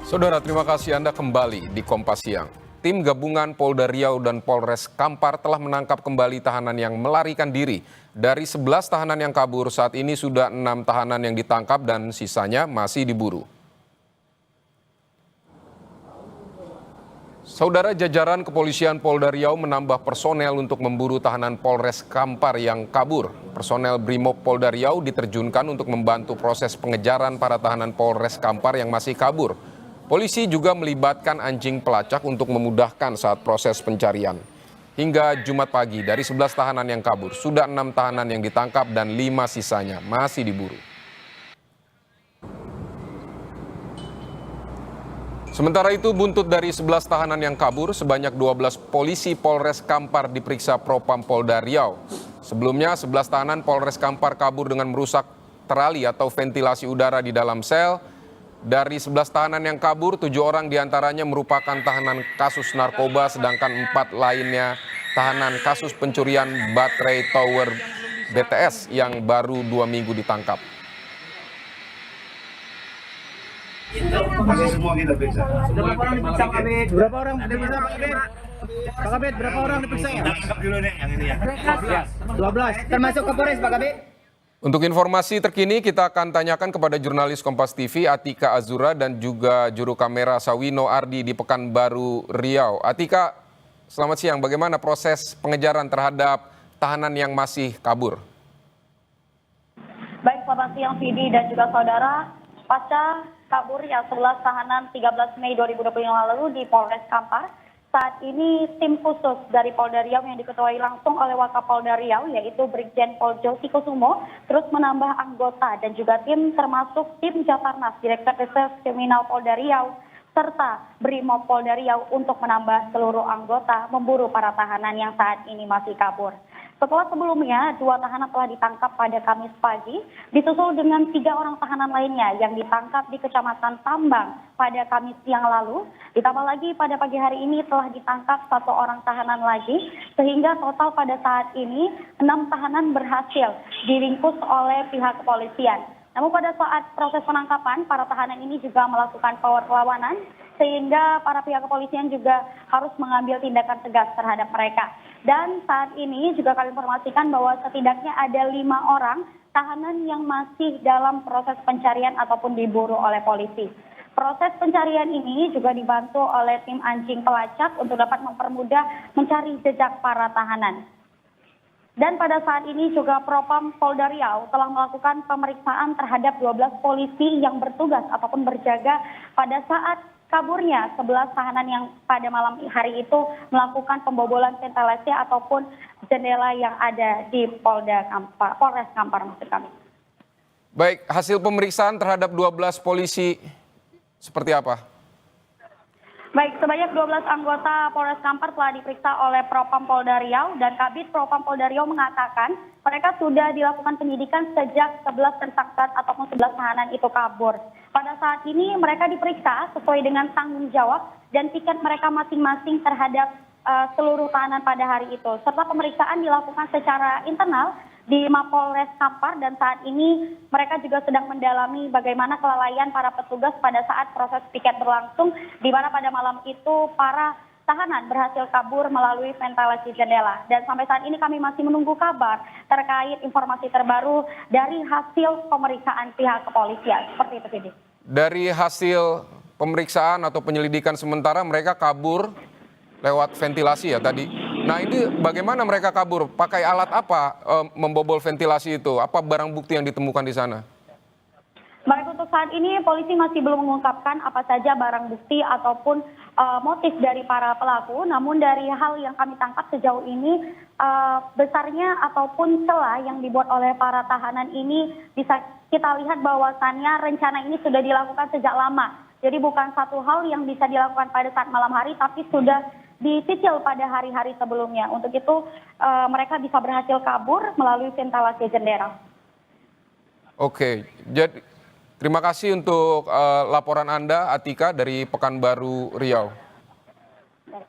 Saudara, terima kasih Anda kembali di Kompas Siang. Tim gabungan Polda Riau dan Polres Kampar telah menangkap kembali tahanan yang melarikan diri. Dari 11 tahanan yang kabur, saat ini sudah 6 tahanan yang ditangkap dan sisanya masih diburu. Saudara, jajaran kepolisian Polda Riau menambah personel untuk memburu tahanan Polres Kampar yang kabur. Personel Brimob Polda Riau diterjunkan untuk membantu proses pengejaran para tahanan Polres Kampar yang masih kabur. Polisi juga melibatkan anjing pelacak untuk memudahkan saat proses pencarian. Hingga Jumat pagi, dari 11 tahanan yang kabur, sudah 6 tahanan yang ditangkap dan 5 sisanya masih diburu. Sementara itu, buntut dari 11 tahanan yang kabur, sebanyak 12 polisi Polres Kampar diperiksa Propam Polda Riau. Sebelumnya, 11 tahanan Polres Kampar kabur dengan merusak terali atau ventilasi udara di dalam sel. Dari 11 tahanan yang kabur, 7 orang diantaranya merupakan tahanan kasus narkoba, sedangkan 4 lainnya tahanan kasus pencurian baterai tower BTS yang baru 2 minggu ditangkap. Masih semua kita periksa. Berapa orang diperiksa, Pak Kabit? Berapa orang diperiksa, Pak Kabit? Pak Kabit, berapa orang diperiksa? Kita tangkap dulu nih yang ini ya. 12. Termasuk Kapolres, Pak Kabit? Untuk informasi terkini, kita akan tanyakan kepada jurnalis Kompas TV Atika Azura dan juga juru kamera Sawino Ardi di Pekanbaru Riau. Atika, selamat siang. Bagaimana proses pengejaran terhadap tahanan yang masih kabur? Baik, selamat siang Vidi dan juga saudara. Pasca kabur yang 11 tahanan 13 Mei 2025 lalu di Polres Kampar, saat ini tim khusus dari Polda Riau yang diketuai langsung oleh Wakapolda Riau yaitu Brigjen Pol Josi Kusumo terus menambah anggota dan juga tim termasuk tim Jatarnas Direktur Reserse Kriminal Polda Riau serta Brimob Polda Riau untuk menambah seluruh anggota memburu para tahanan yang saat ini masih kabur. Setelah sebelumnya 2 tahanan telah ditangkap pada Kamis pagi, disusul dengan 3 orang tahanan lainnya yang ditangkap di Kecamatan Tambang pada Kamis siang lalu. Ditambah lagi pada pagi hari ini telah ditangkap 1 orang tahanan lagi, sehingga total pada saat ini 6 tahanan berhasil diringkus oleh pihak kepolisian. Namun pada saat proses penangkapan, para tahanan ini juga melakukan perlawanan, sehingga para pihak kepolisian juga harus mengambil tindakan tegas terhadap mereka. Dan saat ini juga kami informasikan bahwa setidaknya ada 5 orang tahanan yang masih dalam proses pencarian ataupun diburu oleh polisi. Proses pencarian ini juga dibantu oleh tim anjing pelacak untuk dapat mempermudah mencari jejak para tahanan. Dan pada saat ini juga Propam Polda Riau telah melakukan pemeriksaan terhadap 12 polisi yang bertugas ataupun berjaga pada saat kaburnya 11 tahanan yang pada malam hari itu melakukan pembobolan ventilasi ataupun jendela yang ada di Polres Kampar maksud kami. Baik, hasil pemeriksaan terhadap 12 polisi seperti apa? Baik, sebanyak 12 anggota Polres Kampar telah diperiksa oleh Propam Polda Riau dan Kabid Propam Polda Riau mengatakan mereka sudah dilakukan penyidikan sejak 11 tersangka ataupun 11 tahanan itu kabur. Pada saat ini mereka diperiksa sesuai dengan tanggung jawab dan tiket mereka masing-masing terhadap seluruh tahanan pada hari itu. Serta pemeriksaan dilakukan secara internal di Mapolres Kampar dan saat ini mereka juga sedang mendalami bagaimana kelalaian para petugas pada saat proses piket berlangsung, di mana pada malam itu para tahanan berhasil kabur melalui ventilasi jendela. Dan sampai saat ini kami masih menunggu kabar terkait informasi terbaru dari hasil pemeriksaan pihak kepolisian. Seperti itu, Fidi. Dari hasil pemeriksaan atau penyelidikan sementara mereka kabur lewat ventilasi ya tadi. Nah, ini bagaimana mereka kabur? Pakai alat apa membobol ventilasi itu? Apa barang bukti yang ditemukan di sana? Baik, untuk saat ini polisi masih belum mengungkapkan apa saja barang bukti ataupun motif dari para pelaku. Namun dari hal yang kami tangkap sejauh ini, besarnya ataupun celah yang dibuat oleh para tahanan ini bisa kita lihat bahwasannya rencana ini sudah dilakukan sejak lama. Jadi bukan satu hal yang bisa dilakukan pada saat malam hari, tapi sudah dicicil pada hari-hari sebelumnya. Untuk itu mereka bisa berhasil kabur melalui ventilasi jendela. Oke, jadi terima kasih untuk laporan Anda, Atika, dari Pekanbaru Riau.